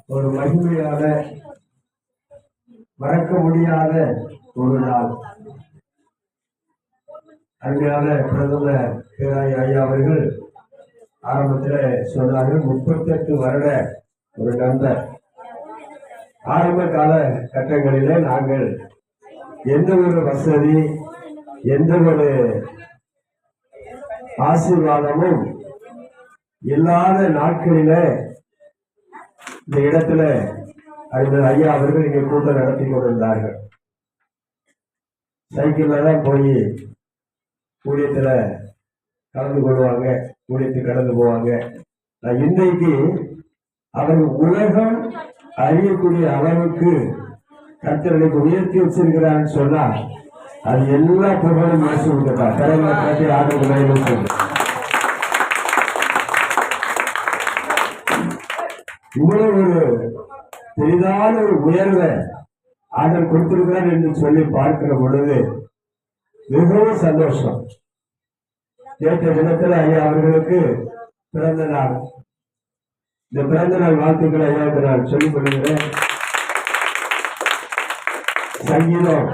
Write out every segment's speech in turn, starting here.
ஒரு மகிமையான மறக்க முடியாத ஒரு நாள். அருமையான பிரதம பேராய் ஐயா அவர்கள் ஆரம்பத்தில் சொன்னார்கள், 38 வருட ஒரு நண்பர். ஆரம்ப கால கட்டங்களிலே நாங்கள் எந்த ஒரு வசதி, எந்த ஒரு ஆசீர்வாதமும் இல்லாத நாட்களில இந்த இடத்துல ஐயா அவர்கள் இங்கே கூட்டம் நடத்தி கொண்டிருந்தார்கள். சைக்கிள்ல தான் போய் ஊழியத்துல கலந்து கொள்வாங்க, ஊழியத்துக்கு கடந்து போவாங்க. நான் இன்றைக்கு அவர்கள் உலகம் அறியக்கூடிய அளவுக்கு கர்த்தர்களுக்கு உயர்த்தி வச்சிருக்கிறான்னு சொன்னா அது எல்லா புகழும் பேசி விட்டுட்டா கடமை காட்டி ஆண்டு இவ்வளவு ஒரு பெரிதான ஒரு உயர்வை ஆண்டவர் கொடுத்திருக்கிறார் என்று சொல்லி பார்க்கிற பொழுது மிகவும் சந்தோஷம். நேற்று தினத்தில் ஐயா அவர்களுக்கு பிறந்த நாள். இந்த பிறந்த நாள் வாழ்த்துக்களை ஐயாவுக்கு நான் சொல்லிக் கொள்கிறேன். சங்கீதம்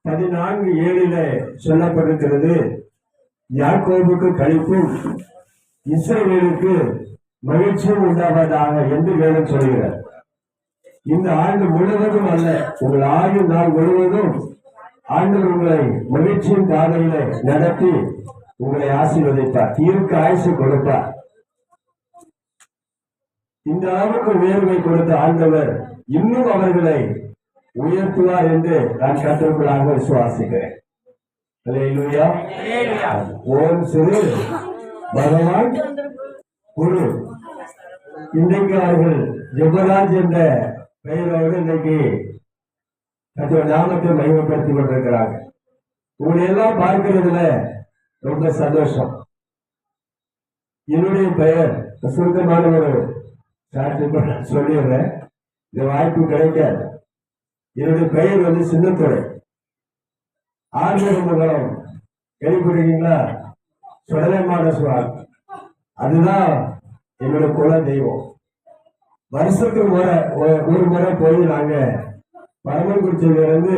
14:7 சொல்லப்பட்டிருக்கிறது, யாக்கோபுக்கு களிப்பும் இஸ்ரவேலுக்கு மகிழ்ச்சியும் உண்டாவதாக என்று வேதம் சொல்கிறார். இந்த ஆண்டு முழுவதும் அல்ல, உங்கள் ஆயுள் நாள் முழுவதும் ஆண்டவர் உங்களை மகிழ்ச்சியின் பாதையில நடத்தி உங்களை ஆசீர்வதிப்பார், தீர்க்க ஆயுசு கொடுப்பார். இந்த அளவுக்கு உயர்வை கொடுத்த ஆண்டவர் இன்னும் அவர்களை உயர்த்துவார் என்று நான் கற்றுக்கொள்ளாக விசுவாசிக்கிறேன். ஓம் சிறு பகவான் குரு. இன்றைக்கு அவர்கள் ஜெபராஜ் என்ற பெயரோடு இன்னைக்கு நாமத்தை மகிமைப்படுத்திக் கொண்டிருக்கிறாங்க. உங்களை எல்லாம் பார்க்கிறதுல ரொம்ப சந்தோஷம். என்னுடைய பெயர் சுருக்கமான ஒரு சாட்சி சொல்லிடுறேன், இந்த வாய்ப்பு கிடைக்காது. என்னுடைய பெயர் சின்னத்துறை. ஆறுமுகம் கேள்விப்படுறீங்களா? சுடலைமான சுவாமி, அதுதான் என்னோட குல தெய்வம். வருஷத்துக்கு ஒரு முறை போய் நாங்க பரமக்குறிச்சியில இருந்து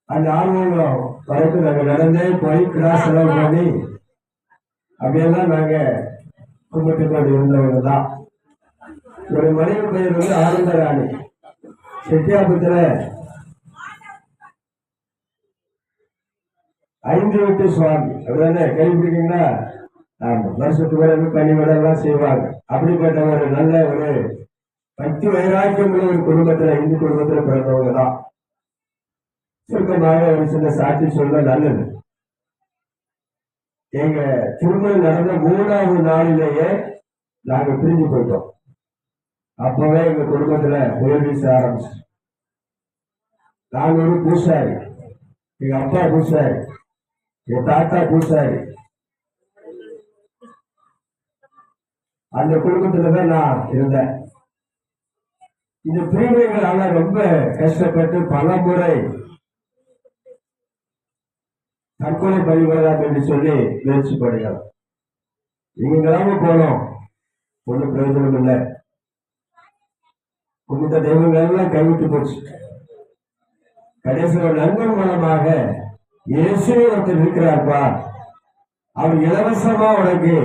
அந்த ஆறுமுகம் வரைக்கும் நாங்க நடந்தே போய் கிளாஸ் செலவு பண்ணி அப்படியெல்லாம் நாங்க கும்பிட்டு கொண்டு இருந்தவங்க தான். ஒரு மனைவி பெயர் ஆனந்தராணி. செட்டியாபுரத்துல 5 வீட்டு சுவாமி, அப்படிதானே கேள்விப்பட்டீங்கன்னா? ஆமா, வருஷத்துக்கு பிறகு பணிவிட எல்லாம் செய்வாங்க. அப்படிப்பட்ட ஒரு நல்ல ஒரு பக்தி வைராக்கியம் உள்ள ஒரு குடும்பத்துல, இந்து குடும்பத்துல பிறந்தவங்க தான். சுருக்கமாக ஒரு சில சாட்சி சொல்ல நல்லது. எங்க திருமணம் நடந்த 3வது நாளிலேயே நாங்க பிரிஞ்சு போயிட்டோம். அப்பவே எங்க குடும்பத்துல உயர் வீச ஆரம்பிச்சு. நாங்க ஒரு பூசாரி, எங்க அப்பா பூசாரி, எங்க தாத்தா பூசாரி. அந்த குடும்பத்துலதான் நான் இருந்தேன். இந்த பிரிவுகளால ரொம்ப கஷ்டப்பட்டு பல முறை தற்கொலை பழிவிடலாம் என்று சொல்லி முயற்சி பண்ணுகிறோம். இங்கெல்லாம போனோம், ஒன்றும் பிரயோஜனம் இல்லை. குடும்ப தெய்வங்கள் எல்லாம் கைவிட்டு போச்சு. கடைசி நண்பன் மூலமாக இயேசு ஒருத்தர் இருக்கிறார்ப்பா, அவர் இலவசமா உனக்கு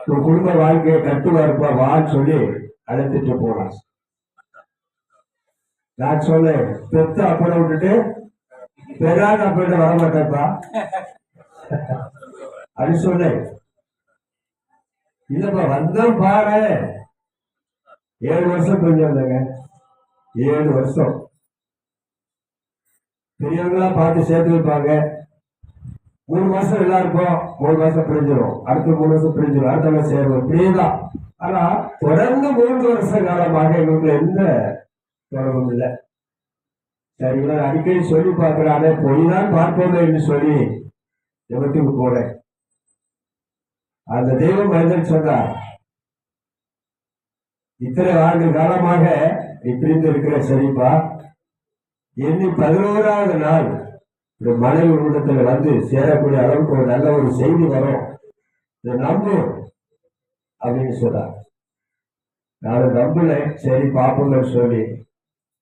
உன் குடும்ப வாழ்க்கையை கட்டுவார்ப்பா, வான்னு சொல்லி அழைத்துட்டு போனான். நான் சொன்னேன், பெத்த அப்பட விட்டுட்டு பெறாத அப்பட வரமாட்டேப்பா அப்படி சொன்னேன். இல்லப்பா வந்தா பாரு. 7 வருஷம் கொஞ்சம் வந்தாங்க. 7 வருஷம் பெரியவங்களா பார்த்து சேர்த்து வைப்பாங்க. 3 மாசம் எல்லாருக்கும் 3 மாசம் பிரிஞ்சிடும், அடுத்த 3 வருஷம் பிரிஞ்சிடும், அடுத்த சேருவோம், இப்படியேதான். ஆனா தொடர்ந்து 3 வருஷ காலமாக எங்களுக்கு எந்த தொடர்பும் இல்லை. சரிங்களா? அடிக்கடி சொல்லி பார்க்கிறானே, பொய்தான் பார்ப்போம் என்று சொல்லி ஜெபத்துக்கு போனேன். அந்த தெய்வம் மனிதன் சொன்னார், இத்தனை ஆண்டு காலமாக நீ பிரிந்து இருக்கிற, சரிப்பா, எண்ணி 11வது நாள் இந்த மனைவி உள்ளத்துல வந்து சேரக்கூடிய அளவுக்கு ஒரு நல்ல ஒரு செய்தி வரும், இதை நம்பு அப்படின்னு சொன்னார். நான் நம்பல, சரி பாப்போம்னு சொல்லி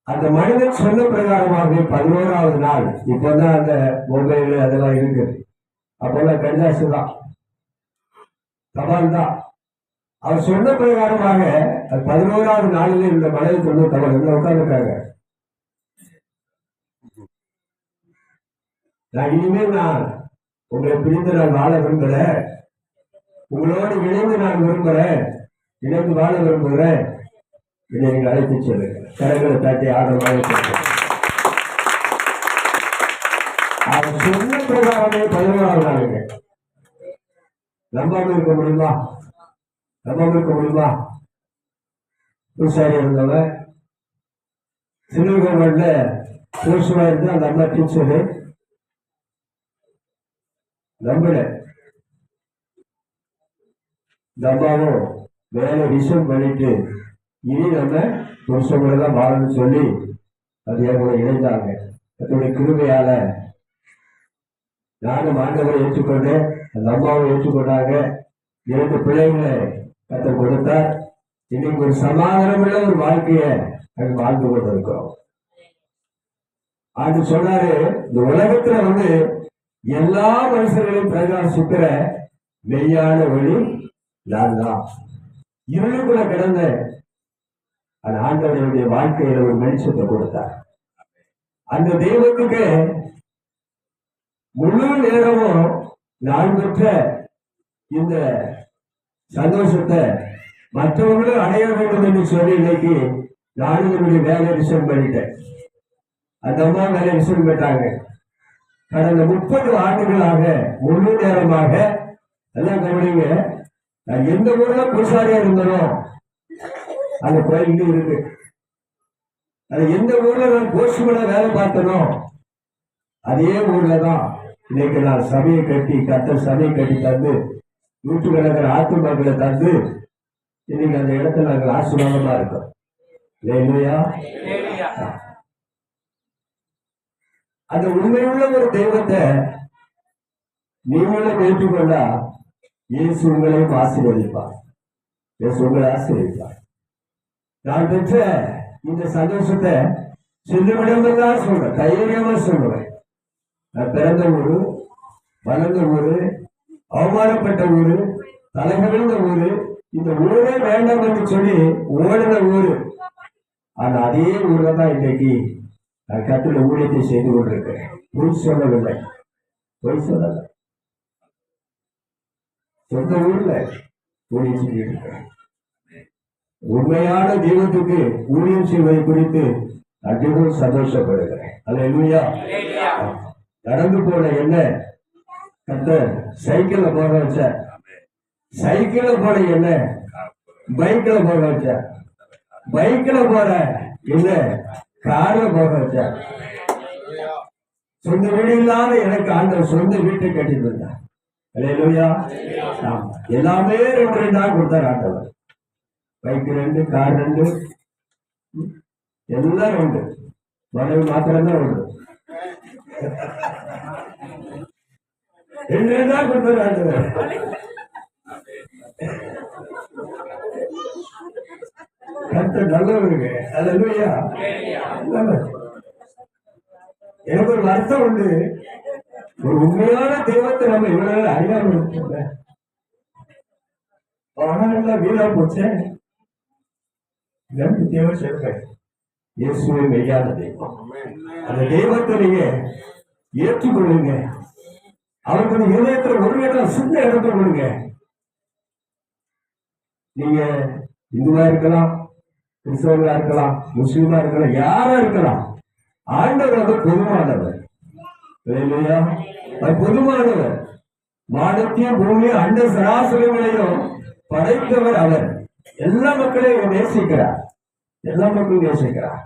அந்த மனிதன் சொன்ன பிரகாரமாக 11வது நாள், இப்பதான் அந்த மொபைல் அதெல்லாம் இருக்கு, அப்பெல்லாம் கடிதாசு தான், தபால் தான். அவர் சொன்ன பிரகாரமாக 11வது நாளில் இந்த மனிதன் சொன்ன தபால் உட்கார்ந்துருக்காங்க. நான் இனிமேல் நான் உங்களை பிரிந்து நான் வாழ விரும்புகிறேன், உங்களோடு இணைந்து நான் விரும்புகிறேன், இணைந்து வாழ விரும்புகிறேன், இதை நீங்கள் அழைத்து செல்லுங்க. கரங்களை தாட்டி ஆதரவாக அவர் சொன்ன பிரகாரமே 11வது நாளுங்க. நம்பாம இருக்க முடியுமா? நம்பாம இருக்க முடியுமா? பூசாரி இருந்தவன் சிறுகோவில்ல பூசுவா இருந்து அந்த அம்மா டீச்சரு நம்பல. இந்த அம்மாவும் வேலை ரிசர்வ் பண்ணிட்டு இனி நம்ம புருஷங்களை தான் வாழணும்னு சொல்லி அது கூட இணைந்தாங்க. அதனுடைய கிருபையால நானும் ஆண்டவரை ஏற்றுக்கொண்டேன், அந்த அம்மாவை ஏற்றுக்கொண்டாங்க. 2 பிள்ளைகளை கற்றுக் கொடுத்தார். இன்னைக்கு ஒரு சமாதானமுள்ள ஒரு வாழ்க்கைய நாங்கள் வாழ்ந்து கொண்டு இருக்கிறோம். அது சொன்னாரு, இந்த உலகத்துல எல்லா மனுஷர்களையும் பிரகாசிக்கிற மெய்யான வழி நான் தான். இருளுக்குள்ள கிடந்த அந்த ஆண்டவருடைய வாழ்க்கையில ஒரு வெளிச்சத்தை கொடுத்தார். அந்த தெய்வத்துக்கு முழு நேரமும் நான் பெற்ற இந்த சந்தோஷத்தை மற்றவர்களும் அடைய வேண்டும் என்று சொல்லி இன்னைக்கு நானும் என்னுடைய வேலை ரிசர்வ் பண்ணிட்டேன். அந்த அம்மா வேலை ரிசர்வ் பண்ணிட்டாங்க. கடந்த 30 ஆண்டுகளாக முழு நேரமாக எல்லாம் கவனிங்க, நான் எந்த ஊர்ல பூசாரியா இருந்தனோ அந்த கோயில் இருக்கு. அது எந்த ஊர்ல நான் போஸ்ட்மேனா வேலை பார்த்தனோ அதே ஊர்ல தான் இன்னைக்கு நான் சபையை கட்டி, கர்த்தர் சபையை கட்டி தந்து, நூற்றுக்கணக்கான ஆத்துமாக்களை தந்து இன்னைக்கு அந்த இடத்துல நாங்கள் ஆசீர்வாதமா இருக்கோம். இல்லையா? அந்த உண்மையுள்ள ஒரு தெய்வத்தை நீங்களும் ஏற்றுக்கொண்டா இயேசு உங்களையும் ஆசீர்வதிப்பார். இயேசு உங்களை ஆசீர்வதிப்பார். நான் பெற்ற இந்த சந்தோஷத்தை சொல்லிவிடமெல்லாம் சொல்றேன், தைரியமா சொல்லுவேன். நான் பிறந்த ஊரு, வளர்ந்த ஊரு, அவமானப்பட்ட ஊரு, தலைகவிழ்ந்த ஊரு, இந்த ஊரே வேண்டாம் என்று சொல்லி ஓடின ஊரு. ஆனா அதே ஊர்ல தான் இன்னைக்கு நான் கட்டுல ஊழியத்தை செய்து கொண்டிருக்கிறேன். பொய் சொல்லவில்லை, பொய் சொல்லல, சொந்த ஊர்ல ஊழியம் செஞ்சுட்டு இருக்கிறேன். உண்மையான தெய்வத்துக்கு ஊழியம் செய்வதை குறித்து அதிகம் சந்தோஷப்படுகிறேன். அல்லேலூயா. நடந்து போன என்ன கர்த்தர் சைக்கிள்ல போக வச்ச, சைக்கிள்ல போன என்ன பைக்ல போக வச்ச, பைக்ல போற என்ன கார்ல போக வச்ச. சொந்த வீடு இல்லாத எனக்கு ஆண்டவர் சொந்த வீட்டை கட்டிட்டு இருந்தார். அல்லேலூயா. எல்லாமே 2 கொடுத்தார் ஆண்டவர். பைக் 2, கார் 2, எல்லாம் 2. மனைவி மாத்திரம் தான் 1. 2 கொடுத்தார் ஆண்டவர். கர்த்தர் நல்லவருங்க. அல்லேலூயா. எனக்கு ஒரு வருத்தம் உண்டு, ஒரு உண்மையான தெய்வத்தை நம்ம இவ்வளவு அறியாம இருக்கோம். பணம் வீணா போச்சு. தேவை சொல்றேன், இயேசுவை மெய்யான தெய்வம். அந்த தெய்வத்தை நீங்க ஏற்றுக்கொள்ளுங்க. அவருக்கு இதயத்துல ஒரு இடம், சின்ன இடத்தை கொடுங்க. நீங்க இந்துவா இருக்கலாம், கிறிஸ்தவர்களா இருக்கலாம், முஸ்லீமா இருக்கலாம், யாரா இருக்கலாம், ஆண்டவர் பொதுவானவர். பொதுவானவர். வானத்தையும் பூமியும் அண்ட சராசரங்களையும் படைத்தவர் அவர். எல்லா மக்களையும் நேசிக்கிறார், எல்லா மக்களையும் நேசிக்கிறார்.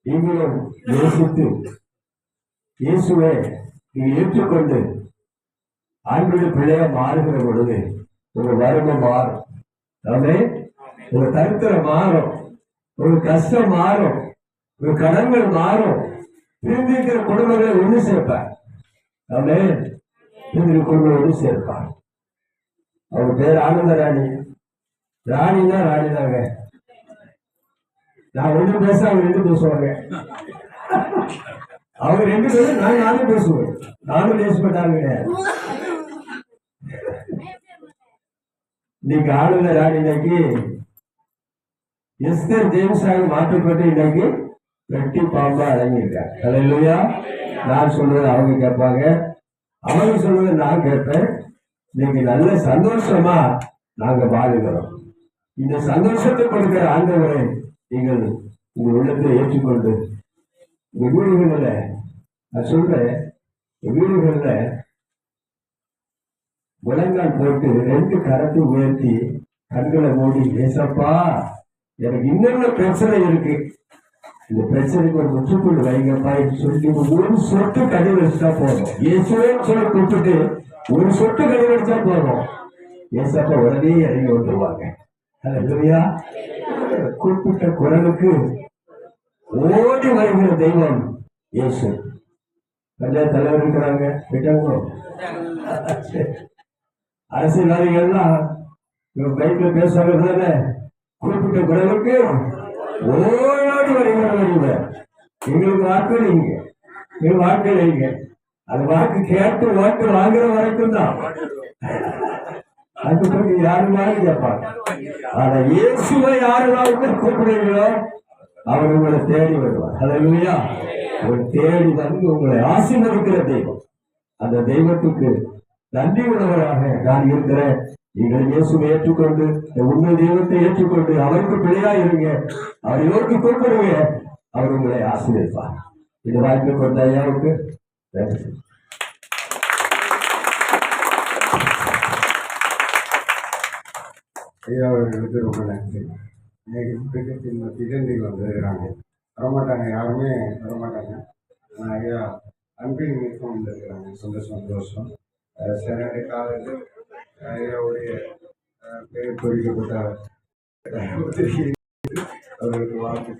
நீங்களும் நேசித்து இயேசுவை நீங்க ஏற்றுக்கொண்டு ஆண்டவருடைய பிள்ளையா மாறுகிற பொழுது உங்க வறுமை மாறும், உங்க தரித்திரம் மாறும், உங்க கஷ்டம் மாறும், உங்க கடன்கள் மாறும். பிரிந்திருக்கிற குடும்பங்களை ஒண்ணு சேர்ப்பார். குடும்பம் ஒண்ணு சேர்ப்பார். அவங்க பேர் ஆனந்த ராணி. ராணினா ராணிதாங்க, நான் ஒண்ணு பேச அவங்க ரெண்டு பேசுவாங்க. அவங்க ரெண்டு பேரும் நானும் பேசுவேன். நானும் பேசப்பட்டாங்க கிடையாது. இன்னைக்கு ஆளுநர் ராணி இன்னைக்கு எஸ்தர் ஜேம்ஸாக மாற்றப்பட்டு இன்னைக்கு வெட்டி பாம்பா அடங்கியிருக்காங்க. அல்லேலூயா. நான் சொல்றது அவங்க கேட்பாங்க, அவங்க சொல்றது நான் கேட்பேன். இன்னைக்கு நல்ல சந்தோஷமா நாங்க வாழுகிறோம். இந்த சந்தோஷத்தை கொடுக்கிற ஆண்டவரை நீங்கள் உங்க உள்ளத்தை ஏற்றுக்கொண்டு உங்க வீடுகள்ல, நான் சொல்றேன், வீடுகள்ல முழங்கால் போட்டு ரெண்டு கரத்தை உயர்த்தி கண்களை மூடி, ஏசப்பா எனக்கு இன்னொரு பிரச்சனை இருக்கு, இந்த பிரச்சனைக்கு ஒரு முற்றுப்புள்ளி வைங்கப்பா சொல்லி ஒரு சொட்டு கனி வச்சா போதும். இயேசுவேன்னு சொல்லி கூப்பிட்டு ஒரு சொட்டு கனி வச்சா போதும். ஏசப்பா உடனே இறங்கி வந்துருவாங்க. அல்லேலூயா. குறிப்பிட்ட குரலுக்கு ஓடி வருகிற தெய்வம் இயேசு. பஞ்சாயத்து தலைவர் இருக்கிறாங்க, விட்டாங்க. அரசியல்வாதிகள்லாம் பைக்ல பேசுறாங்க, குறிப்பிட்ட குரலுக்கு ஓடி வருகிற எங்களுக்கு வாக்களிங்க, எங்களுக்கு வாக்களிங்க. அந்த வாக்கு கேட்டு ஓட்டு வாங்குற வரைக்கும் தான். அதுக்கு பிறகு யாருனாலும் கேட்பாங்க. ஆனா இயேசுவை யாருனாலும் கூப்பிடுறீங்களோ அவர் உங்களை தேடி வருவார். அல்லேலூயா. உங்களை தேடி வந்து உங்களை ஆசீர்வதிக்கிற தெய்வம். அந்த தெய்வத்துக்கு நன்றி உள்ளவராக நான் இருக்கிறேன். நீங்கள் இயேசுவை ஏற்றுக்கொண்டு, உண்மை தெய்வத்தை ஏற்றுக்கொண்டு அவருக்கு பிழையா இருங்க, அவரை நோக்கி கூப்பிடுங்க, அவர் உங்களை ஆசீர்வதிப்பார். இந்த வாய்ப்பை கொண்ட ஐயாவுக்கு நன்றி. ஐயா அவர்களுக்கு ரொம்ப நன்றி. இன்னைக்கு பிடிக்கத்தின் மத்தியில் நீங்கள் வந்துருக்கிறாங்க. வரமாட்டாங்க, யாருமே வரமாட்டாங்க. ஐயா அன்பின் மிகவும் வந்திருக்கிறாங்க. சந்தோஷம். சென்னை காலையில் ஐயாவுடைய பெயர் பொறிக்கப்பட்ட அவர்களுக்கு வாழ்த்து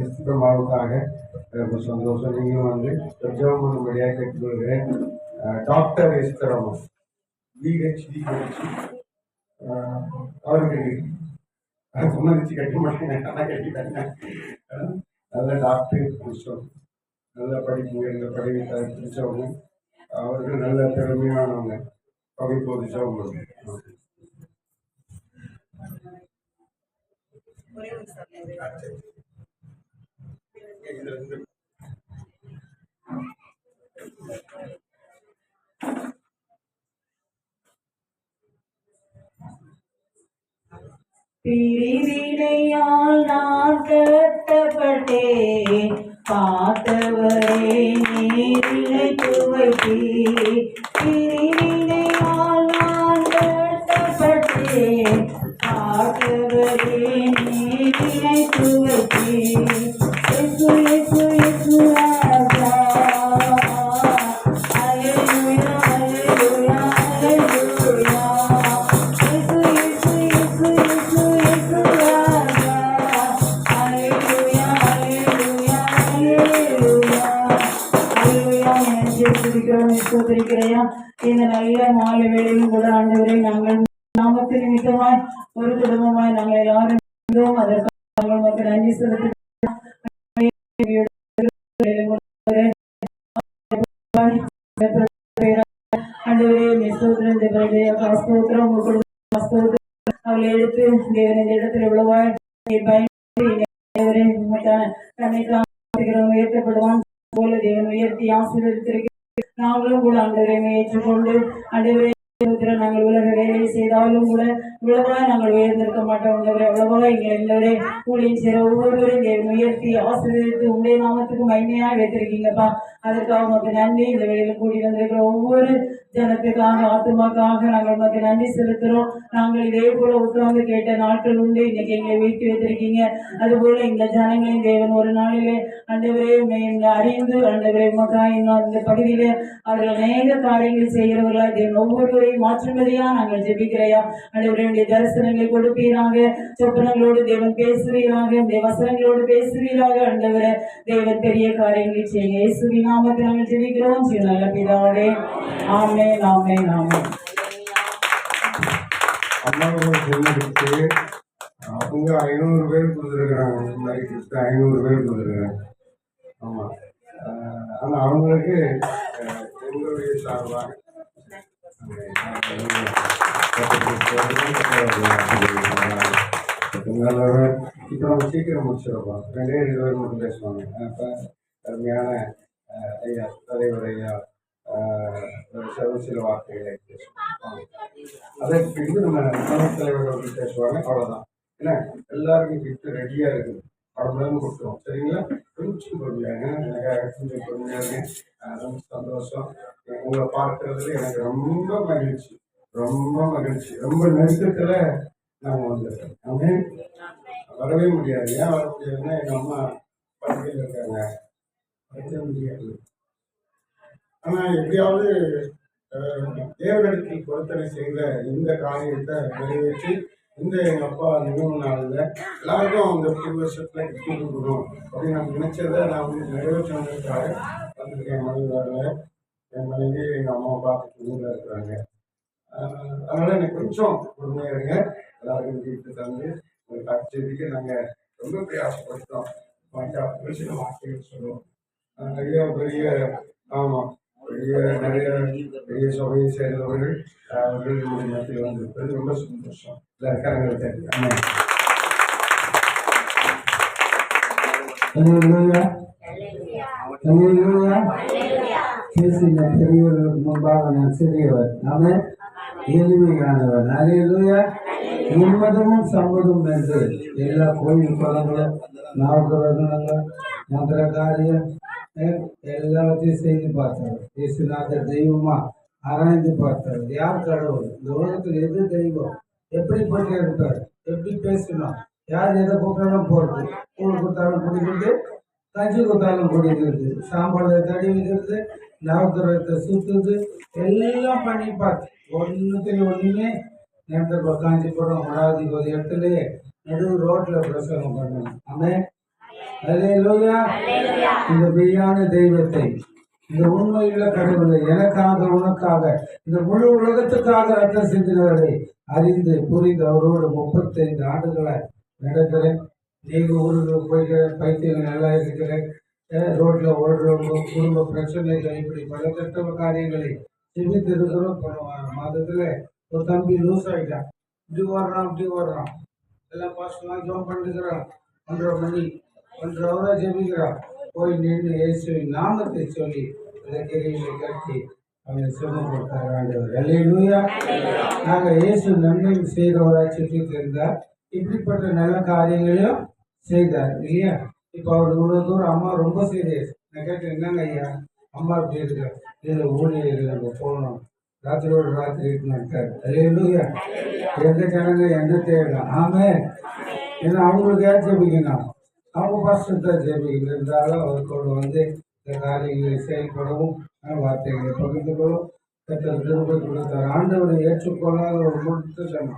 எஸ்தமாவுக்காக ரொம்ப சந்தோஷம். நீங்களும் வந்து ஜெபம் பண்ணும்படியாக கேட்டுக்கொள்கிறேன். டாக்டர் எஸ்தரமா பிஹெச்டி படிச்சு அவருக்கு சம்மதிச்சு கட்ட மாட்டேன், கட்டிட்டாங்க. நல்ல டாக்டர் புருஷம், நல்ல படிப்பு, நல்ல படிப்பு பிடிச்சவங்க, அவர்கள் நல்ல திறமையானவங்க. பகைப்போது ஜெபம் பிரிவினையால் நான் கட்டப்பட்டேன், பார்த்தவரே நீரிழைத்து வைத்தீர். பிரிவினையால் நான் கட்டப்பட்டேன், பார்த்தவரே நீரிழைத்து வைத்தீர். இயேசு இயேசு இயேசு ராஜா, அல்லேலூயா அல்லேலூயா அல்லேலூயா. இந்த நல்ல மாலை வேளையிலும் கூட ஆண்டவரை நாங்கள் நாமத்தின் நிமித்தமாய் ஒரு குடும்பமாய் நாங்கள் எல்லாரும் அதற்கு நன்றி செலுத்த அவளை எடுத்து தேவன் இந்த இடத்துல எவ்வளவாய் உயர்த்தப்படுவான் போல தேவன் உயர்த்தி ஆசீர்வதித்திருக்கிறார். நாங்களும் கூட ஆண்டவரை ஏற்றுக்கொண்டு ஆண்டவரை நாங்கள் உலக வேலை செய்தாலும் கூட இவ்வளவாய் நாங்கள் உயர்ந்திருக்க மாட்டோம். எவ்வளவா எங்களை எங்களுடைய ஊழியம் செய்கிற ஒவ்வொருவரும் தேவன் உயர்த்தி ஆசீர்வதித்து உங்களுடைய நாமத்துக்கு மகிமையாக வைத்திருக்கீங்கப்பா. அதற்காக உமக்கு நன்றி. இந்த வேளையில கூடி வந்திருக்கிற ஒவ்வொரு ஜனத்துக்காக, ஆத்மாக்காக நாங்கள் உமக்கு நன்றி செலுத்துறோம். நாங்கள் இதே போல உட்கார்ந்து கேட்ட நாட்கள் உண்டு. இன்னைக்கு எங்களை வீட்டு வைத்திருக்கீங்க. அதுபோல இந்த ஜனங்களின் தேவன் ஒரு நாளிலே ஆண்டவரே அறிந்து ஆண்டவரே உமக்காக இன்னும் இந்த பகுதியில அவர்கள் அநேக காரியங்கள் செய்கிறவர்களா தேவன் ஒவ்வொருவரையும் மாற்றும்படியா நாங்கள் ஜெபிக்கிறையா. ஆண்டவரே வேண்டிய தரிசனங்களை கொடுப்பீராக. சொப்பனங்களோடு தேவன் பேசுவீராக. இந்த வசனங்களோடு பேசுவீராக. ஆண்டவரே, தேவன் பெரிய காரியங்களை செய்ய இயேசுவின் நாமத்தில் நாங்கள் ஜெபிக்கிறோம். நல்ல பிதாவே, ஆமென், ஆமென், ஆமென். அம்மாவை சொன்னதுக்கு அவங்க 500 பேர் கொடுத்துருக்குறாங்க. இந்த மாதிரி கிட்ட 500 பேர் கொடுத்துருக்குறாங்க. ஆமாம். ஆனால் அவங்களுக்கு எங்களுடைய சார்பாக இப்போ நம்ம சீக்கிரம் முடிச்சிருப்போம். 2 பேர் மட்டும் பேசுவாங்க. அப்போ அருமையான ஐயா தலைவர் ஐயா சில வார்த்தைகளை பேசுவாங்க. அதற்கு பின்பு நம்ம தலைவர் அவர்கள் பேசுவாங்க. அவ்வளோதான். ஏன்னா எல்லாருக்கும் கிஃப்ட் ரெடியாக இருக்குது. அவ்வளோதான் கொடுத்துருவோம். சரிங்களா? கொஞ்சம் பொறுமையாக எனக்கு கொஞ்சம் பொறுமையாக ரொம்ப சந்தோஷம். உங்களை பார்க்கறதுல எனக்கு ரொம்ப மகிழ்ச்சி, ரொம்ப மகிழ்ச்சி. ரொம்ப நெருக்கத்தில் நாங்கள் வந்துட்டோம். ஆமென். வரவே முடியாது. ஏன் வர முடியாதுன்னா எங்கள் அம்மா படுக்கையில் இருக்காங்க. வரவே முடியாது. ஆனால் எப்படியாவது தேவனிடத்தில் பொருத்தனை செய்த இந்த காரியத்தை நிறைவேற்றி இந்த எங்கள் அப்பா நினைவு நாளில் எல்லாருக்கும் அந்த புது வருஷத்தில் கிஃப்ட் கொடுக்கணும் அப்படின்னு நான் நினைச்சதை நான் வந்து நிறைவேற்றணுங்கிறதுக்காக வந்திருக்கேன். என் மனைவி வரல. என் மனைவி எங்கள் அம்மா பார்த்துட்டு ஊரில் இருக்கிறாங்க. அதனால் எனக்கு கொஞ்சம் பொறுமையாக இருங்க. எல்லாருக்கும் கிஃப்ட் தந்து உங்களுக்கு ஆச்சரியக்கு நாங்கள் ரொம்ப பிரயாசப்படுத்தோம். சில வார்த்தைகள் சொல்லுவோம். நிறைய பெரிய ஆமாம் நிறைய பெரிய சபையை சேர்ந்தவர்கள் அவர்கள் மத்தியில் வந்திருப்பது ரொம்ப சந்தோஷம். கரங்களை தட்டி பெரியவர்களுக்கு முன்பாக நான் சிறியவர். நாம எளிமையானவர். அல்லேலூயா. நிம்மதமும் சம்மதம் என்று எல்லா கோயில் குளங்களும் நவகிரகங்கள் மந்திர காரியம் எல்லாத்தையும் செய்து பார்த்தார். இயேசுநாதர் தெய்வமா ஆராய்ந்து பார்த்தார். யார் கடவுள்? இந்த உலகத்தில் எது தெய்வம்? எப்படிப்பட்ட இருப்பார்? எப்படி பேசணும்? யார் எதை கூப்பிட்டாலும் போறது? கூழ் கொடுத்தாலும் குடிக்கிறது, கஞ்சி கொடுத்தாலும் குடிக்கிறது, சாம்பார் தடிவிக்கிறது, நவகிரகத்தை சுத்துது, எல்லாம் பண்ணி பார்த்து ஒன்றுத்தையும் ஒன்றுமே நேரத்தை காஞ்சிபுரம் மடாதி ஒரு இடத்துலயே நடு ரோட்ல பிரசவம் பண்ணணும். ஆமென். அல்லேலூயா. இந்த மெய்யான தெய்வத்தை, இந்த உண்மையுள்ள கடவுளை, எனக்காக உனக்காக இந்த முழு உலகத்துக்காக ரத்தம் சிந்தினவரை அறிந்து புரிந்து அவரோடு 35 ஆண்டுகளை நடக்கிறேன். நீங்க ஊருக்கு போய்க்கிற பைத்தியங்கள் நல்லா இருக்கிறேன். ரோட்ல ஓடுறவங்க குடும்ப பிரச்சனைகள் இப்படி பல கஷ்ட காரியங்களை செவித்து இருக்கிறோம். மாதத்துல ஒரு தம்பி லூஸ் ஆகிட்டான். இப்படி ஓடுறான். எல்லாம் பாஸ்டெல்லாம் ஜோம் பண்ணிக்கிறான். 1:30 மணி 1 ஹவரா ஜெபிக்கிறான். போய் நின்று இயேசுவின் நாமத்தை சொல்லி கிரையை கட்டி அவனை சுகம் கொடுத்தார் ஆண்டவர். அல்லேலூயா. நாங்கள் இயேசு நன்மை செய்கிறவராக சுற்றி தெரிந்தார். இப்படிப்பட்ட நல்ல காரியங்களையும் செய்தார் இல்லையா? இப்போ அவர் இவ்வளோ தூரம் அம்மா ரொம்ப சீரியஸ். நான் கேட்டேன், என்னங்க ஐயா அம்மா இப்படி இருக்க? இல்லை ஊழியர்கள் நம்ம போகணும், ராத்திரியோடு ராத்திரி இருக்காரு. அல்லேலூயா. எந்த ஜனங்க எந்த தேவை? ஆமே. ஏன்னா அவங்களுக்கு யார் ஜெபிக்கணும்? அவங்க பாஸ்டர் ஜெபிக்கணும். இருந்தாலும் அவர்களோடு வந்து இந்த காரியங்களை செயல்படவும் வார்த்தைகளை பகிர்ந்து கொள்ளும் திரும்ப கொடுத்தார். ஆண்டவரை ஏற்றுக்கொள்ளாத ஒரு முழுத்தம்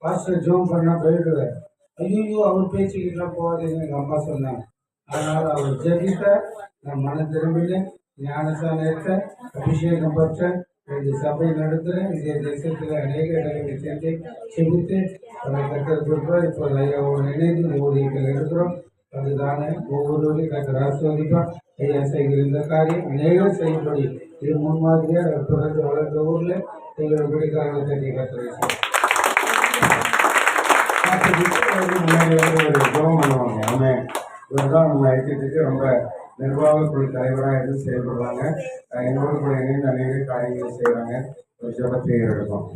பாஸ்டர் ஜோம் பண்ணா போயிடுவார். ஐயோ அவர் பேச்சுக்கிட்டலாம் போகாதீங்க எங்கள் அம்மா சொன்னாங்க. அதனால் அவர் ஜெபித்தார். நான் மனம் திரும்பினேன். ஞானசானத்தை அபிஷேகம் பெற்றேன். 2 சபை நடத்துகிறேன். இதே தேசத்தில் அநேக இடங்களை சென்று செபித்து அதை கத்தர் கொடுப்பார். இப்போ ஐயாவோடு இணைந்து ஊழியர்கள் எடுக்கிறோம். அதுதானே ஒவ்வொருவரையும் கத்தர் ஆசீர்வதிப்பார். ஐயா செய்கிற இந்த காரியம் அநேகம் செய்யும்படி இது முன்மாதிரியாக பிறந்து வளர்ந்த ஊரில் எங்களோட பிடிக்காரங்களை தண்ணி கத்தரை ஒரு ஜெபம் பண்ணுவாங்க. ஆமே. இவர்தான் நம்ம ஐக்கியத்துக்கு ரொம்ப நிர்வாக குழு தலைவராக இருந்து செயல்படுறாங்க. என்னோட கூட இணைந்து அநேக காரியங்களை செய்கிறாங்க. ஒரு ஜெபத்தை எடுக்கும்.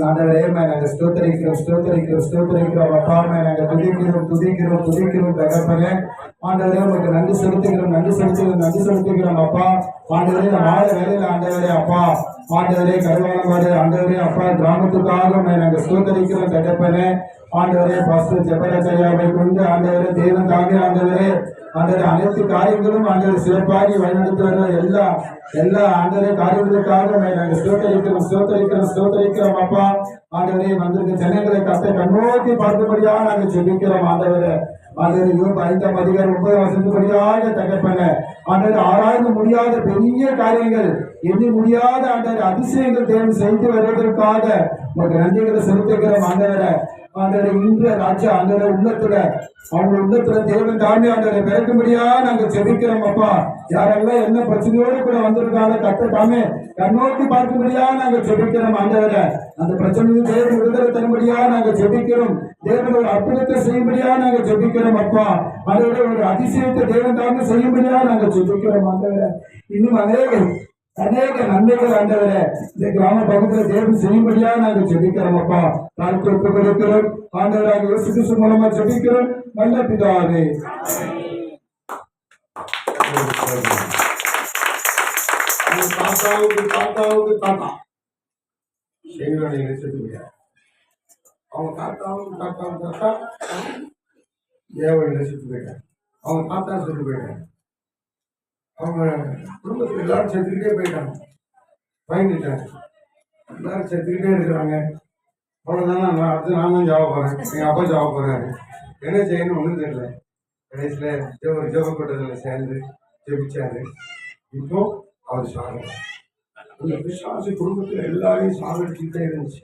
ஆண்டவரே நாங்கள் ஸ்தோத்தரிக்கிறோம் அப்பா. நாங்கள் துதிக்கிறோம் தகப்பனே. ஆண்டவரே உங்களுக்கு நன்றி செலுத்துகிறோம் அப்பா. ஆண்டவரே மாத வேலையில் ஆண்டவரே அப்பா, ஆண்டவரே கருவானவாடு ஆண்டவரே அப்பா கிராமத்துக்காக நாங்கள் ஸ்தோத்தரிக்கிறோம் தகப்பனே. ஆண்டவரே பாஸ்டர் ஜெபராஜையாவை கொண்டு ஆண்டவரே தேவன் தாங்க ஆண்டவரே ஆண்டவரே அனைத்து காரியங்களும் ஆண்டவரை சிறப்பாகி வழிநடத்தி வருகிற எல்லா ஆண்டவரே காரியங்களுக்காக நாங்கள் ஸ்தோத்தரிக்கிறோம் அப்பா. ஆண்டவரே வந்திருக்க ஜனங்களை கத்தை கண்ணோக்கி பார்க்கும்படியா நாங்கள் ஜெபிக்கிறோம் ஆண்டவரே. ஆண்டவரே 5ஆம் அதிகாரம் 30ஆம் வசனத்தின்படியாக தகப்பன ஆண்டவரே ஆராய்ந்து முடியாத பெரிய காரியங்கள் எண்ணி முடியாத ஆண்டவரே அதிசயங்கள் தேவன் செய்து வருவதற்காக உங்களுக்கு நன்றிகளை செலுத்துகிறோம் ஆண்டவரே. ஆண்டவரே இன்று ராஜா ஆண்டவரே அவங்க உள்ளத்துல தேவன் தாண்டி ஆண்டவரை பிறக்கும்படியா நாங்க ஜெபிக்கிறோம் அப்பா. யாரெல்லாம் என்ன பிரச்சனையோடு கூட வந்திருக்காங்க கத்த தாமே கண்ணோக்கி பார்க்கும்படியா நாங்க ஜெபிக்கிறோம் ஆண்டவரை. அந்த பிரச்சனையில் தேவன் விடுதலை தரும்படியா நாங்க ஜெபிக்கிறோம். தேவன் ஒரு அற்புதத்தை செய்யும்படியா நாங்க ஜெபிக்கிறோம் அப்பா. அதோட ஒரு அதிசயத்தை தேவன் தாமே செய்யும்படியா நாங்க ஜெபிக்கிறோம் ஆண்டவரை. இன்னும் அநேக நன்மைகள் ஆண்டவரே இந்த கிராம பகுதியில் தேவன் செய்யும்படியா நாங்க ஜெபிக்கிறோம் அப்பா. நாளுக்கு ஒப்பு கொடுக்கிறோம் ஆண்டவராக இயேசு கிறிஸ்து மூலமா ஜெபிக்கிறோம் நல்ல பிதாவே. தாத்தாவுக்கு தாத்தா அவங்க தாத்தாவுக்கு தாத்தா தேவனில் செத்து போயிட்டாங்க. அவங்க தாத்தா செத்து போயிட்டாங்க. அவங்க குடும்பத்தில் எல்லாரும் செத்துக்கிட்டே போயிட்டாங்க. பயந்துட்டாங்க. எல்லாரும் செத்துக்கிட்டே இருக்கிறாங்க. அவ்வளோதானே அடுத்து நான் தான் ஜாப போகிறேன். எங்கள் அப்பா ஜாப போகிறாரு. என்ன செய்யணும் ஒன்றும் தெரியல. கடைசியில் ஒரு ஜெபக்கூட்டத்தில் சேர்ந்து ஜெபிச்சாரு. இப்போ அவர் சாகலை. அந்த பிசாசு குடும்பத்தில் எல்லாரையும் சாகடிச்சுக்கிட்டே இருந்துச்சு.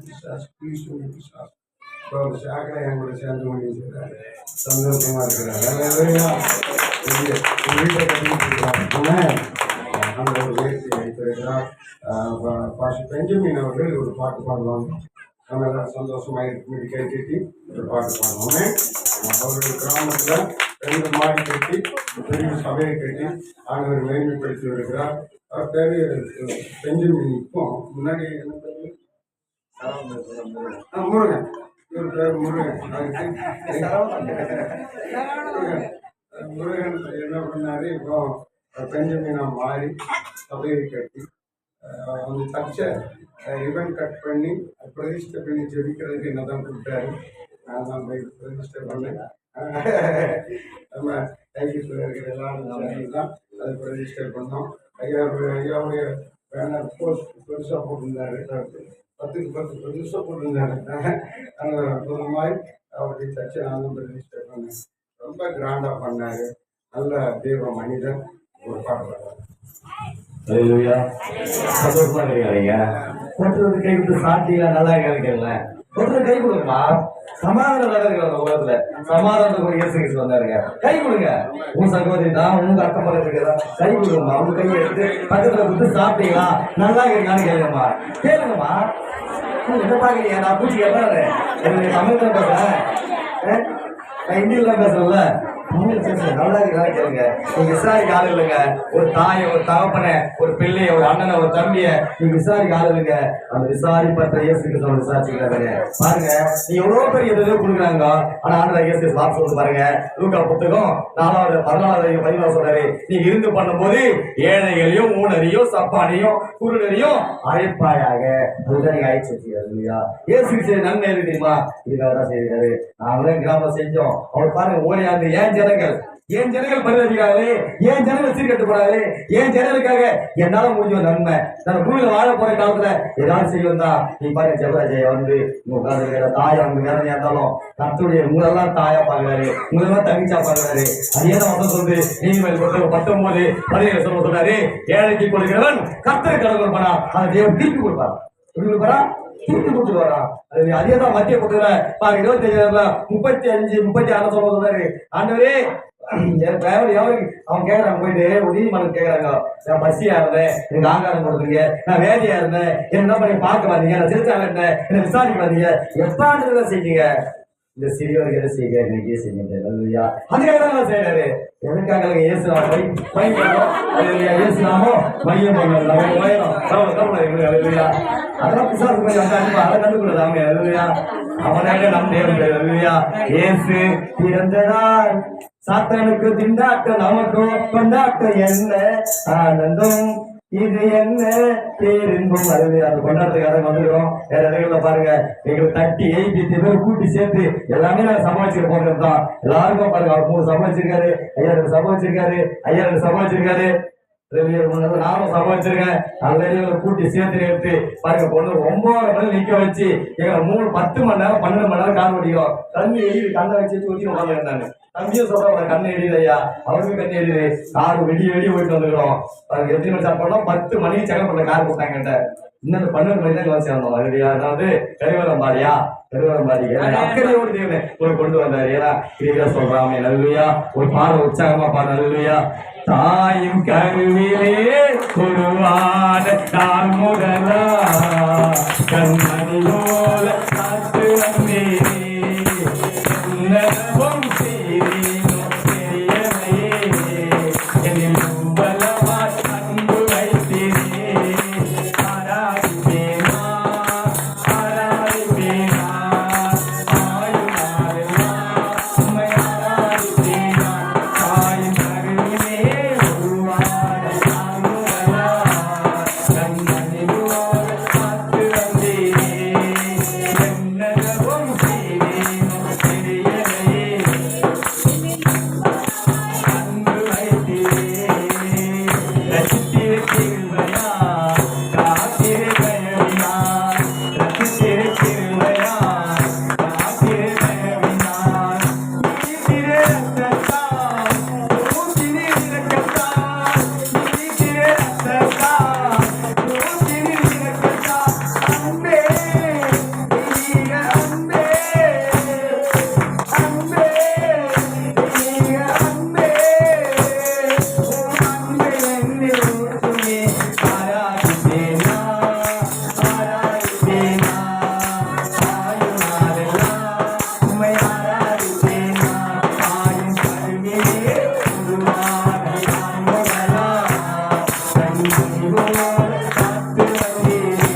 பிசாசு ப்ளீஸ் பிசாசு இப்போ அவர் சாகலை என் கூட சேர்ந்து பண்ணி செய்கிறாரு. சந்தோஷமா இருக்கிறார். வீட்டை கட்டிக்கிறார். அந்த ஒரு முயற்சி வைத்திருக்கிறார். பெஞ்சமின் அவர்கள் ஒரு பாட்டு பாடுவாங்க. நம்ம எல்லாம் சந்தோஷமாக இருக்கும்படி கை கட்டி ஒரு பாட்டு பாடுவாங்க. அவர்கள் கிராமத்தில் 2 மாடி கட்டி பெரிய சபையை கட்டி ஆண்டவர் மேன்மைப்படுத்தி வருகிறார். அவர் பேர் பெஞ்சமின். இப்போ முன்னாடி என்ன பேர் முருகன். இவர் பேர் முருகன். முருகன் என்ன பண்ணாரு, இப்போ பெஞ்சமினா மாறி சபையை கட்டி அந்த சர்ச்சை ரிவன் கட் பண்ணி பிரதிஷ்டை பண்ணி ஜெபிக்கிறதுக்கு என்ன தான் கூப்பிட்டாரு. நான் தான் போய் பிரதிஷ்டை பண்ணேன். நம்ம கைக்கு இருக்கிற எல்லாரும் தான் அதை பிரதிஷ்டை பண்ணோம். ஐயாவுடைய பேனர் போஸ்ட் பெருசாக போட்டிருந்தாரு. 10க்கு 10 பெருசாக போட்டிருந்தாரு. அந்த அற்புதமாய் அவருடைய சர்ச்சை நான் தான் பிரதிஷ்டை பண்ணேன். ரொம்ப கிராண்டா பண்ணாரு. நல்ல தெய்வ மனிதன். ஒரு பாட்டு பாடுறாரு. சந்தோஷமா இருக்கிறீங்க. ஒருத்தர் கை கொடுத்து சாத்தியா நல்லா இருக்கீங்கல்ல. ஒருத்தர் கை கொடுங்கம்மா. சமாதானம் நடக்கிற உலகத்துல சமாதானத்துக்கு இயேசு கிறிஸ்து வந்தாருங்க. கை கொடுங்க. உன் சகோதரி தான் உங்க அக்கம் பக்கத்துக்கு கை கொடுங்கம்மா. உங்க கையை எடுத்து பக்கத்துல கொடுத்து சாப்பிட்டீங்களா நல்லா இருக்கீங்களான்னு கேளுங்கம்மா. கேளுங்கம்மா. என்ன பாக்குறீங்க? நான் பூச்சி கேட்கறேன். என்னுடைய தமிழ்ல பேசுறேன். நான் ஹிந்தியில பேசுறேன்ல. நல்லா கேளுங்க. நீங்க விசாரிக்க ஆள் இல்லைங்க. ஒரு தாயை, ஒரு தகப்பனை, ஒரு பிள்ளைய, ஒரு அண்ணனை, ஒரு தம்பிய நீங்க விசாரிக்க ஆள் இல்லைங்க. அந்த விசாரிப்பற்ற இயேசுக்கு விசாரிச்சுக்கிறாங்க. பாருங்க, நீ எவ்வளவு பெரிய எதிர்ப்பு கொடுக்குறாங்க. ஆனா ஆண்டவர் இயேசு வார்த்தை சொல்லுது பாருங்க. லூக்கா புத்தகம் 4:14 சொல்றாரு, நீ இருந்து பண்ணும்போது ஏழைகளையும் ஊனரையும் சப்பானையும் குருடரையும் அழைப்பாயாக. அதுதான் நீங்க அழைச்சு இல்லையா? இயேசுக்கு செய்ய நன்மை எது தெரியுமா? இதுக்காக தான் செய்கிறாரு. நாங்களும் கிராமம் செஞ்சோம். அவர் பாருங்க ஓடியாந்து ஏன் ஜனங்கள் பரிதவிக்கிறாரு? ஏன் ஜனங்கள் சீர்கட்டுப்படாது? ஏன் ஜனங்களுக்காக என்னால முடிஞ்ச நன்மை நான் பூமியில வாழ போற காலத்துல ஏதாவது செய்யும் தான். நீ பாருங்க ஜெபராஜய வந்து உங்க தாயா உங்க வேதனையா இருந்தாலும் கர்த்தருடைய உங்களெல்லாம் தாயா பாக்குறாரு, உங்களெல்லாம் தங்கிச்சா பாக்குறாரு. அதே தான் வந்து சொல்லுது நீதிமன்ற 19:17 சொல்றாரு, ஏழைக்கு கொடுக்கிறவன் கர்த்தரை கடன் கொடுப்பானா அதை தேவன் திருப்பி கொடுப்பாரா? எப்படி கொடுப்பாரா? திருப்பி கொடுத்துருவாரா? அதேதான் மத்திய கொடுக்குற பாருங்க 25:36 சொல்றாரு, ஆண்டவரே அவன் கேக்குறாங்க போயிட்டு ஒரு நீதிமன்றம் கேக்குறாங்க, நான் பசியா இருந்தேன், எனக்கு ஆங்காரம் கொடுத்துருங்க, நான் வேலையா இருந்தேன், என்ன பண்ணி பார்க்க மாட்டீங்க, நான் சிரிச்சாங்க இருந்தேன், என்ன விசாரிக்க மாட்டீங்க, எப்பாண்டு செய்யுங்க, இந்த சிறியவர்கள் எதை செய்ய இன்னைக்கே செய்யுங்க. அதுக்காக தான் செய்யறாரு. எதுக்காக இயேசு இயேசுனாமோ மையம் அதெல்லாம் பிசாசு அதை கண்டுகொள்ளது அவங்க அவனாக நம் தேவன் இயேசு பிறந்ததால் சாத்தானுக்கு திண்டாட்டம் நமக்கும் கொண்டாட்டம் என்ன ஆனந்தம் இது என்ன பேரின்பம் அருமை. அந்த கொண்டாட்டத்துக்காக வந்துடும். வேற இடங்கள்ல பாருங்க, எங்களை தட்டி 8 பேர் கூட்டி சேர்த்து எல்லாமே நாங்க சமாளிச்சுட்டு போகிறது தான். எல்லாருக்கும் பாருங்க, அவர் 3 சமாளிச்சிருக்காரு, ஐயா 2 சமாளிச்சிருக்காரு, ஐயா 2 சமாளிச்சிருக்காரு, நானும் சமாளிச்சிருக்கேன். அந்த கூட்டி சேர்த்து எடுத்து பாருங்க, பொண்ணு 9 மணி நிக்க வச்சு எங்களை 10 மணி நேரம் 12 மணி நேரம் கார் ஓடிக்கும். தண்ணி எரியுது, கண்ணை வச்சு ஊற்றி உட்காந்து இருந்தாங்க. தம்பியும் சொல்றேன், கண்ணு எரியுது ஐயா, அவருக்கும் கண்ணு எரியுது. கார் வெடி போயிட்டு வந்துக்கிறோம். எத்தனை மணி சாப்பிட்டோம்? 10 மணிக்கு செகண்ட் பண்ண கார் கொடுத்தாங்க. இன்னும் 12 மணி தான் வந்து சேர்ந்தோம். அதாவது கரிவரம்பாடியா, கரிவரம்பாடி அக்கறையோடு ஒரு கொண்டு வந்தாரு. ஏன்னா கிரியா சொல்றாமே நல்லையா, ஒரு பாட உற்சாகமா பாட நல்லையா. தாயும் கருவிலே குருவான தான் முதலா கண்மணியோல காத்து வந்தேனே உன்னதமும் செய்தேனோ தெரியலையே என்னில் பலமா அன்பு வைத்தேனே ஆராதிப்பேனா ஆராதிப்பேனா ஆயுமாறெல்லாம் உம்மை ஆராதிப்பேனா தாயும் கருவிலே உருவான தான் முதலா கண்மணியோல காத்து வந்தேனே என்னதமும் செய்தேனோ தெரியலையே அன்பு வைத்தேனே ரசித்திருக்கிறவையா காத்திருக்கையா ரசித்திருக்கிறவையா காத்திருக்கையா நீதிரே ரத்தத்தா ஊதிரே ரத்தத்தா நீதிரே ரத்தத்தா ஊதிரே ரத்தத்தா அன்பே நீங்க அன்பே அன்பே நீங்க அன்பே அன்பே என்னே ஊற்றுமே ஆராதிப்பேனா ஆராதிப்பேனா ஆயுமாறெல்லாம் உம்மை ஆராதிப்பேனா தாயும் கருவிலே உருவான நான் முதலா கண்மணியோல காத்து வந்தேனே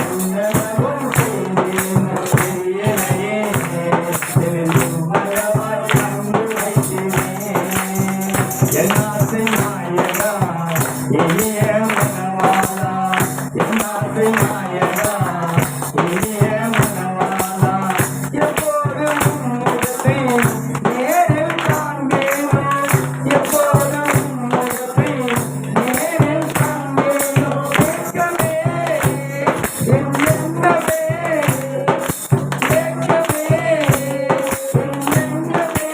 என்னதமும் செய்தேனோ தெரியலையே என்னில் பலமாய் அன்பு வைத்தேனே என் ஆசை நாயகா இனிய மனவாளா என் ஆசை நாயகா இனிய மனவாளா எப்போதும் முகத்தை நேரில் காண்பேனோ எப்போதும் முகத்தை நேரில் காண்பேனோ ஏக்கமே என் எண்ணமே ஏக்கமே என் எண்ணமே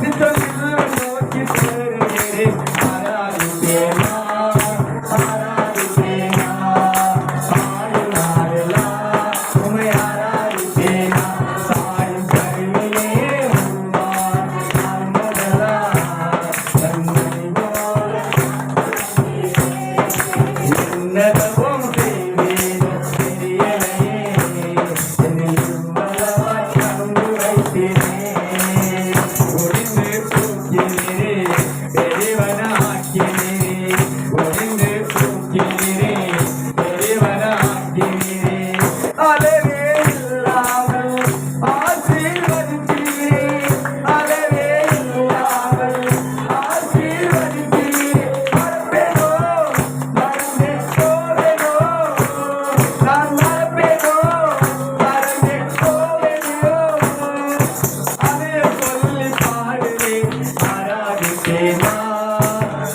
நித்தமில் நோக்கி சேருகிறேன் ஆராதிப்பேனா ஆராதிப்பேனா ஆயுமாறெல்லாம் உம்மை ஆராதிப்பேனா தாயும் கருவிலே உருவான நான் முதலா கண்மணியோல என்னதமும் செய்தேனோ தெரியலையே என்னில் பலமாய் அன்பு வைத்தேனே ஒளிந்து பூக்கினே பெரியவனாக்கினே ஒளிந்து பூக்கினே பெரியவனாக்கினே அளவே இல்லாமல் ஆசீர்வதித்தீரே அளவே இல்லாமல் ஆசீர்வதித்தீரே மறப்பேனோ மறந்தே போவேனோ நான் மறப்பேனோ மறந்தே போவேனோ அதே சொல்லி பாடுவேன் ஆராதிப்பேனா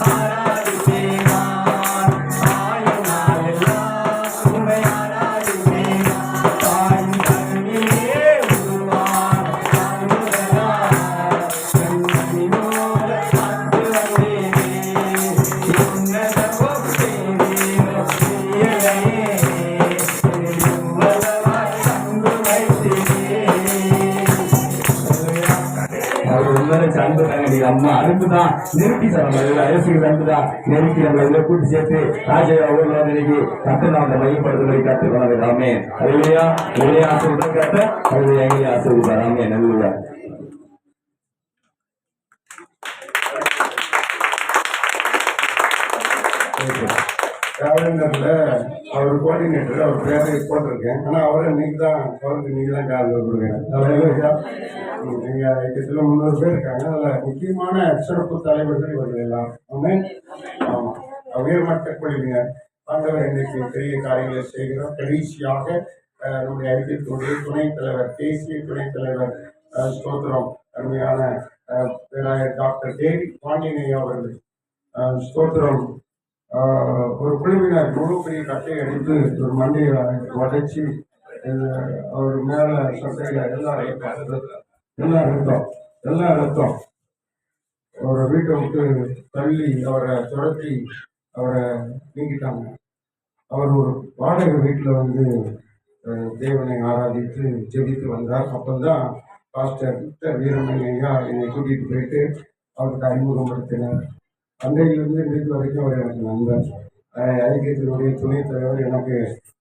ஆராதிப்பேனா ஆயுமாறெல்லாம் உம்மை ஆராதிப்பேனா தாயும் கருவிலே உருவான நான் முதலா கண்மணியோல காத்து வந்தேனே என்னதமும் செய்தேனோ தெரியலையே என்னில் பலமாய் அன்பு வைத்தேனே அவர் உண்மையில அன்பு தாங்க. அம்மா அன்புதான் நெருக்கி சார் அரசுக்கு அன்புதான் நெருக்கி நம்மளை இதுல கூட்டி சேர்த்து ராஜா ஊர்ல இன்னைக்கு கத்து நாம் மையப்படுத்தும்படி கத்துக்கணும் எல்லாமே அதுலையா இல்லையா ஆசைப்படுற கத்த அது எங்கேயும் ஆசைப்படுறாமே நல்ல கேலண்டர்ல அவர் கோஆர்டினேட்டர் அவர் பேரை போட்டிருக்கேன். ஆனால் அவருக்கு நீங்க தான் காரணம் கொடுங்க. நீங்க கிட்டத்தட்ட 300 பேர் இருக்காங்க. அதில் முக்கியமான சிறப்பு தலைவர்கள் இவர்கள் எல்லாம். ஆமாம். உயர்மட்ட குழுவினர் ஆண்டவர் இன்றைக்கு பெரிய காரியங்களை செய்கிறோம். கடைசியாக நம்முடைய ஐக்கியத்துடைய துணைத் தலைவர், தேசிய துணைத் தலைவர் ஸ்தோத்திரம் அருமையான பேராயர் டாக்டர் டேவிட் பாண்டியனையா அவர்கள் ஸ்தோத்திரம் ஒரு குழுவினர் முழு பெரிய கட்டை அடித்து ஒரு மண்டையை உடைச்சி அவர் மேல சட்டையில எல்லாம் ரத்தம் அவரை வீட்டை விட்டு தள்ளி அவரை துரத்தி அவரை நீங்கிட்டாங்க. அவர் ஒரு வாடகை வீட்டில் வந்து தேவனை ஆராதித்து ஜெபித்து வந்தார். அப்போதான் பாஸ்டர் வீரமணி ஐயா என்னை கூட்டிகிட்டு போயிட்டு அவருக்கு அறிமுகப்படுத்தினார். அன்றையிலிருந்து இன்றைக்கு வரைக்கும் அவர் எனக்கு நண்பர். ஐக்கியத்தினுடைய துணைத் தலைவர் எனக்கு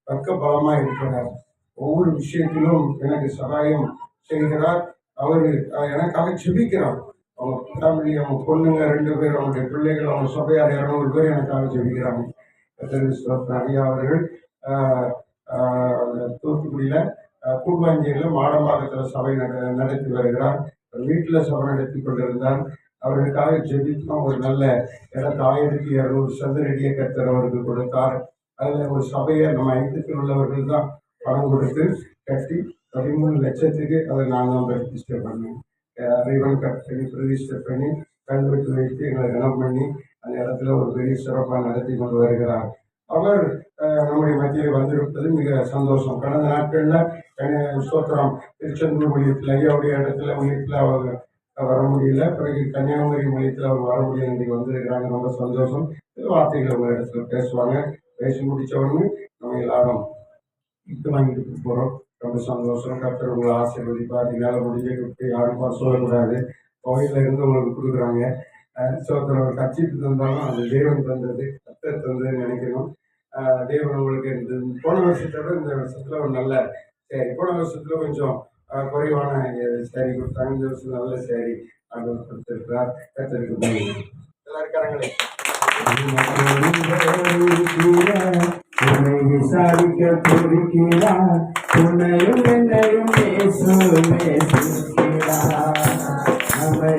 பக்க பலமாக இருக்கிறார். ஒவ்வொரு விஷயத்திலும் எனக்கு சகாயம் செய்கிறார். அவர் எனக்காக ஜெபிக்கிறார். அவங்க ஃபேமிலி, அவங்க பொண்ணுங்க 2 பேர், அவங்களுடைய பிள்ளைகள், அவங்க சபையார் 200 பேர் எனக்காக ஜெபிக்கிறாங்க. ஐயா அவர்கள் தூத்துக்குடியில கூடுவாஞ்சேரியில் மாடம்பாக்கத்தில் சபை நடத்தி வருகிறார். வீட்டில் சபை நடத்தி கொண்டிருந்தார். அவர்களுக்காக ஜெபித்தோம். ஒரு நல்ல இடத்த 1200 சதுரடியை கர்த்தர் அவருக்கு கொடுத்தார். அதில் ஒரு சபையை நம்ம ஐக்கியத்தில் உள்ளவர்கள் தான் பணம் கொடுத்து கட்டி 13 லட்சத்துக்கு அதை நான் தான் பிரதிஷ்டை பண்ணேன். ரிவன் கட் பண்ணி பிரதிஷ்டை பண்ணி கல்வெட்டு வைத்து எங்களை கனம் பண்ணி அந்த இடத்துல ஒரு பெரிய சிறப்பாக நடத்தி கொண்டு வருகிறார். அவர் நம்முடைய மத்தியில் வந்திருப்பது மிக சந்தோஷம். கடந்த நாட்களில் ஸ்தோத்திரம் திருச்செந்தூர் ஊழியத்தில் ஐயாவுடைய இடத்துல ஊழியத்தில் அவர் வர முடியல. பிறகு கன்னியாகுமரி ஊழியத்தில் அவர் வர முடியல. இன்றைக்கு வந்திருக்கிறாங்க. ரொம்ப சந்தோஷம். வார்த்தைகள் உங்கள் இடத்துல பேசுவாங்க. பேசி முடித்தவொடனே நம்ம எல்லாரும் இது வாங்கிட்டு போகிறோம். ரொம்ப சந்தோஷம். கர்த்தர் உங்களை ஆசீர்வதிப்பார். என்னால் முடிஞ்ச யாரும் சொல்லக்கூடாது. கோயிலில் இருந்து உங்களுக்கு கொடுக்குறாங்க. ஒருத்தர் ஒரு கட்சிக்கு தந்தாலும் அது தேவன் தந்தது, கர்த்தர் தந்ததுன்னு நினைக்கணும். தேவன் உங்களுக்கு இந்த போன வருஷத்தை விட இந்த வருஷத்தில் ஒரு நல்ல சேரி, போன வருஷத்தில் கொஞ்சம் குறைவான சேரி கொடுத்தாங்க. இந்த வருஷம் நல்ல சேரி ஆண்டவர் கொடுத்திருக்கிறார். கர்த்தருக்கு எல்லாரும் கரங்களை விசாரிக்க துடிக்கிறார். துணையும் என்னையும் நம்மை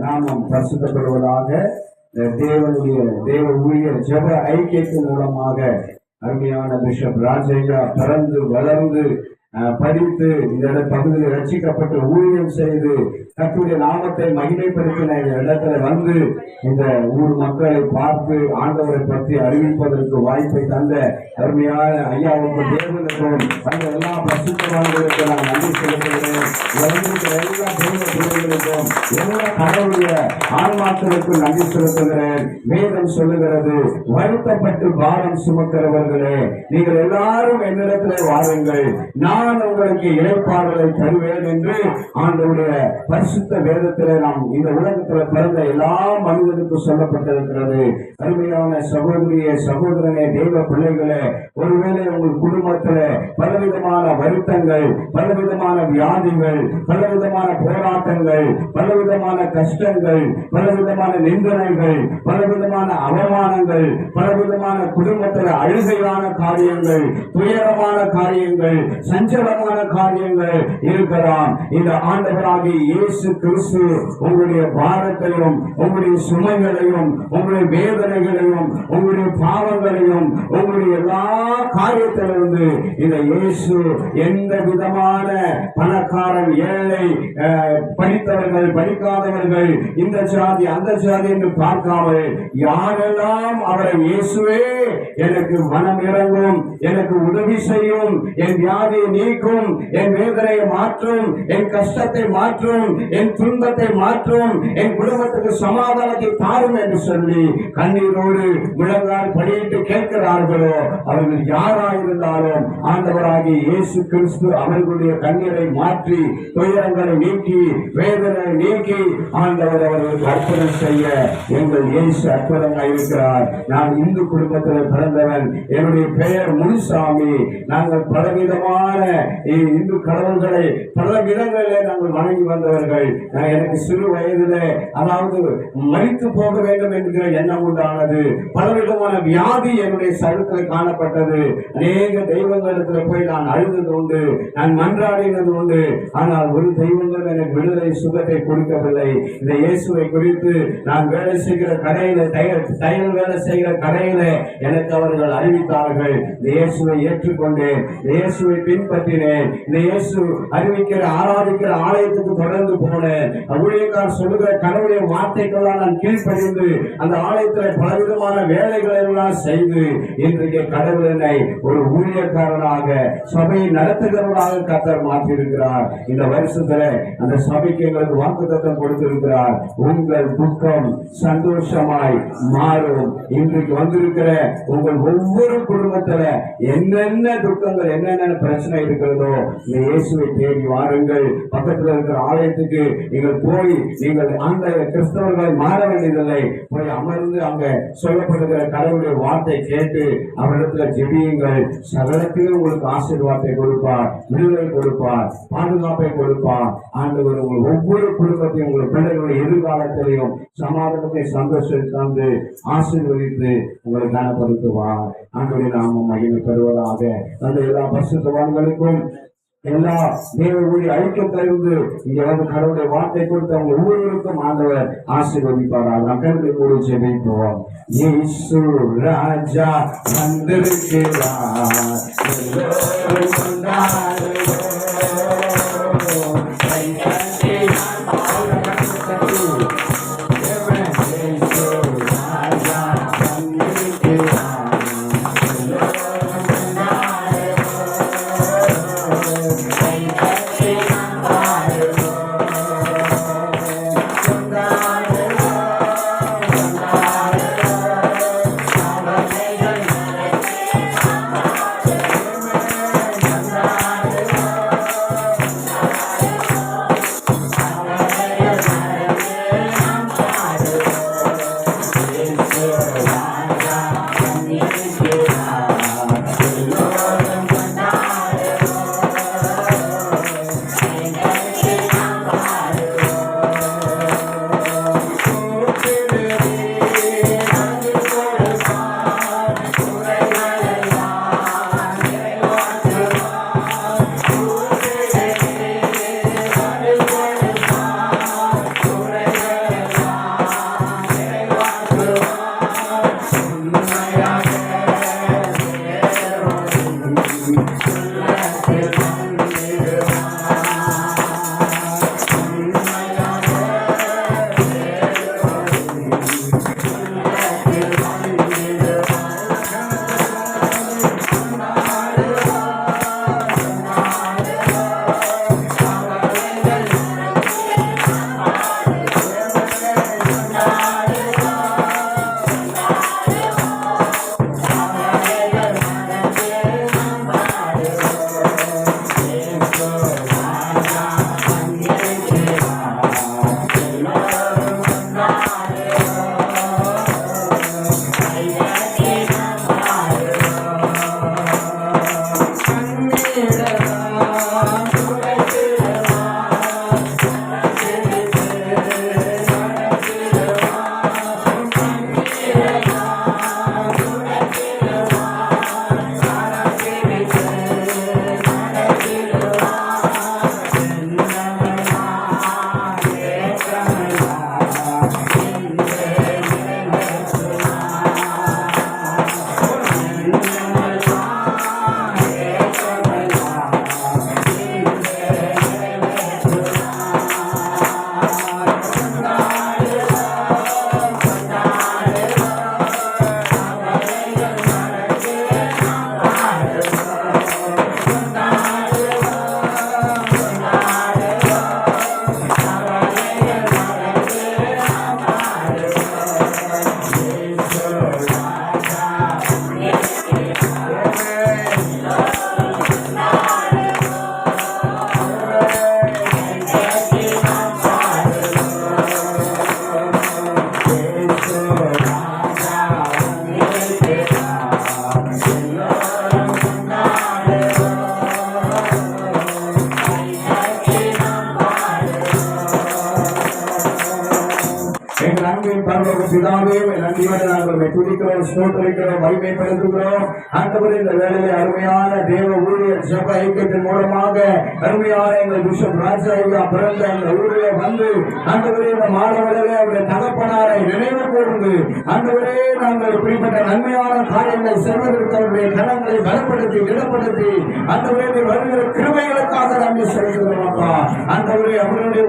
நாமம் பரிசுத்தப்படுவதாக. தேவனுடைய தேவ ஊழியர் ஜெப ஐக்கியத்தின் மூலமாக அருமையான பிஷப் ராஜையா பிறந்து வளர்ந்து படித்து இந்த பகுதியில் ரட்சிக்கப்பட்டு ஊழியம் செய்து கர்த்தருடைய நாமத்தை மகிமைப்படுத்தின இந்த இடத்துல வந்து இந்த ஊர் மக்களை பார்த்து ஆண்டவரை பற்றி அறிவிப்பதற்கு வாய்ப்பை தந்த அருமையான ஐயாவுக்கு தேவனுக்கும் அந்த எல்லா பரிசுத்தவான்களுக்கு நான் நன்றி செலுத்துகிறேன். எல்லா தேவ பிள்ளைகளுக்கும் எல்லா கடவுளுடைய ஆன்மாக்களுக்கும் நன்றி செலுத்துகிறேன். வேதம் சொல்லுகிறது, வருத்தப்பட்டு பாரம் சுமக்கிறவர்களே நீங்கள் எல்லாரும் என்னிடத்திலே வாருங்கள், நான் உங்களுக்கு இளைப்பாறுதலை தருவேன் என்று ஆண்டவருடைய பரிசுத்த வேதத்திலே நாம் இந்த உலகத்தில் பிறந்த எல்லா மனிதனுக்கும் சொல்லப்பட்டிருக்கிறது. அருமையான சகோதரியே சகோதரனே தேவ பிள்ளைகளே, ஒருவேளை உங்கள் குடும்பத்தில் பலவிதமான வருத்தங்கள், பலவிதமான வியாதிகள், பலவிதமான போராட்டங்கள், பலவிதமான கஷ்டங்கள், பலவிதமான நிந்தனைகள், பலவிதமான அவமானங்கள், பலவிதமான குடும்பத்தில் அழுகையான காரியங்கள், துயரமான காரியங்கள், சஞ்சலமான காரியங்கள் இருக்கலாம். இந்த ஆண்டவராகிய இயேசு கிறிஸ்து உங்களுடைய பாரத்தையும் உங்களுடைய சுமைகளையும் உங்களுடைய வேதனைகளையும் உங்களுடைய பாவங்களையும் உங்களுடைய எல்லா காரியத்திலிருந்து இந்த இயேசு எந்த விதமான பணக்காரன் ஏழை படித்தவர்கள் படிக்காதவர்கள் இந்த ஜாதி அந்த ஜாதி என்று பார்க்காமல் யாரெல்லாம் அவரை இயேசுவே எனக்கு மனம் இறங்கும், எனக்கு உதவி செய்யும், என் வியாதியை நீக்கும், என் வேதனையை மாற்றும், என் கஷ்டத்தை மாற்றும் என் துன்பத்தை மாற்றும், என் குடும்பத்துக்கு சமாதானத்தை தாரும் என்று சொல்லி கண்ணீரோடு முழங்கால் படியிட்டு கேட்கிறார்களோ அவர்கள் யாராயிருந்தாலும் ஆண்டவராகிய இயேசு கிறிஸ்து அவர்களுடைய கண்ணீரை மாற்றி துயரங்களை நீக்கி வேதனை நீக்கி ஆண்டவர் அவர்களுக்கு அற்புதம் செய்ய எங்கள் இயேசு அற்புதமாக இருக்கிறார். நான் இந்து குடும்பத்தில் பிறந்தவன். என்னுடைய பெயர் முனுசாமி. நாங்கள் பலவிதமான இந்து கடவுள்களை பல விதங்களிலே நாங்கள் வணங்கி வந்தவர்கள். எனக்கு சிறு வயதிலே அதாவது மரித்து போக வேண்டும் என்கிற எண்ணம் உண்டானது. பலவிதமான வியாதி என்னுடைய சரீரத்தில் காணப்பட்டது. அநேக தெய்வங்களிடத்தில் போய் நான் அழுதது உண்டு, நான் மன்றாடினது உண்டு. ஆனால் ஒரு தெய்வங்கள் எனக்கு விடுதலை சுகத்தை கொடுக்கவில்லை. இந்த இயேசுவை குறித்து நான் வேலை செய்கிற கடையில தையல் வேலை செய்கிற கடையில எனக்கு அவர்கள் அறிவித்தார்கள். இந்த இயேசுவை ஏற்றுக்கொண்டேன், இயேசுவை பின்பற்றினேன். இந்த இயேசு அறிவிக்கிற ஆராதிக்கிற ஆலயத்துக்கு தொடர்ந்து போனேன். ஊழியக்கார் சொல்லுகிற கடவுளுடைய வார்த்தைக்கெல்லாம் நான் கீழ்ப்படிந்து அந்த ஆலயத்தில் பலவிதமான வேலைகளை எல்லாம் செய்து இன்றைக்கு கடவுள் என்னை ஒரு ஊழியக்காரனாக சபையை நடத்துகிறவராக கர்த்தர் மாற்றியிருக்கிறார். இந்த வருஷத்துல அந்த சபைக்கு எங்களுக்கு வாக்குத்தத்தம் கொடுத்திருக்கிறார். உங்கள் துக்கம் சந்தோஷமாய் மாறும். இன்றைக்கு வந்திருக்கிற உங்கள் ஒவ்வொரு குடும்பத்துல என்னென்ன துக்கங்கள் என்னென்ன பிரச்சனை இருக்கிறதோ இந்த இயேசுவை தேடி வாருங்கள். பக்கத்தில் இருக்கிற ஆலயத்துக்கு நீங்கள் போய் நீங்கள் அந்த கிறிஸ்தவர்களை மாற வேண்டியதில்லை. போய் அமர்ந்து அங்க சொல்லப்படுகிற கடவுளுடைய வார்த்தை கேட்டு அவரிடத்துல ஜெபியுங்கள். சகலத்திலும் உங்களுக்கு ஆசீர்வாதத்தை கொடுப்பார், விடுதலை கொடுப்பார், பாதுகாப்பை கொடுப்பார். ஆண்டவர் உங்கள் ஒவ்வொரு குடும்பத்தையும் உங்கள் பிள்ளைகளுடைய எதிர்காலத்திலையும் சமாதானத்தை சந்தோஷத்தை தந்து ஆசீர்வதித்து உங்களை கனப்படுத்துவார். ஆண்டவருடைய நாமம் மகிமை பெறுவதாக. அந்த எல்லா பரிசுத்தவான்களுக்கும் எல்லா தேவ ஊழி ஐக்கியம் தருந்து இங்க வந்து கடவுளுடைய வார்த்தை கொடுத்து அவங்க ஒவ்வொருவருக்கும் ஆண்டவர் ஆசீர்வதிப்பாராக. மக்களுக்கு கூட ஜெபிப்போம். இயேசு ராஜா வந்திருக்கிறார், எல்லோரும் கொண்டாடுவோம். எங்கள் அன்பின் பரலோக பிதாவே, நன்றியோடு நாங்கள் துதிக்கிறோம், ஸ்தோத்திரிக்கிறோம், மகிமைப்படுத்துகிறோம். ஆண்டவரே, இந்த வேளையிலே அருமையான தேவ ஊழியர் ஜெப ஐக்கியத்தின் மூலமாக அருமையான எங்கள் பிஷப் ராஜா ஐயா பிறந்த அந்த ஊரிலே வந்து ஆண்டவரே, இந்த மாணவர்களே அவருடைய தகப்பனாரை நினைவு கூர்ந்து ஆண்டவரே, நாங்கள் இப்படிப்பட்ட நன்மையான காரியங்களை செய்வதற்கு அவருடைய கரங்களை பலப்படுத்தி திடப்படுத்தி ஆண்டவரே, வருகிற கிருபைகளுக்காக நன்றி செலுத்துகிறோம். ஆண்டவரே, அவருடைய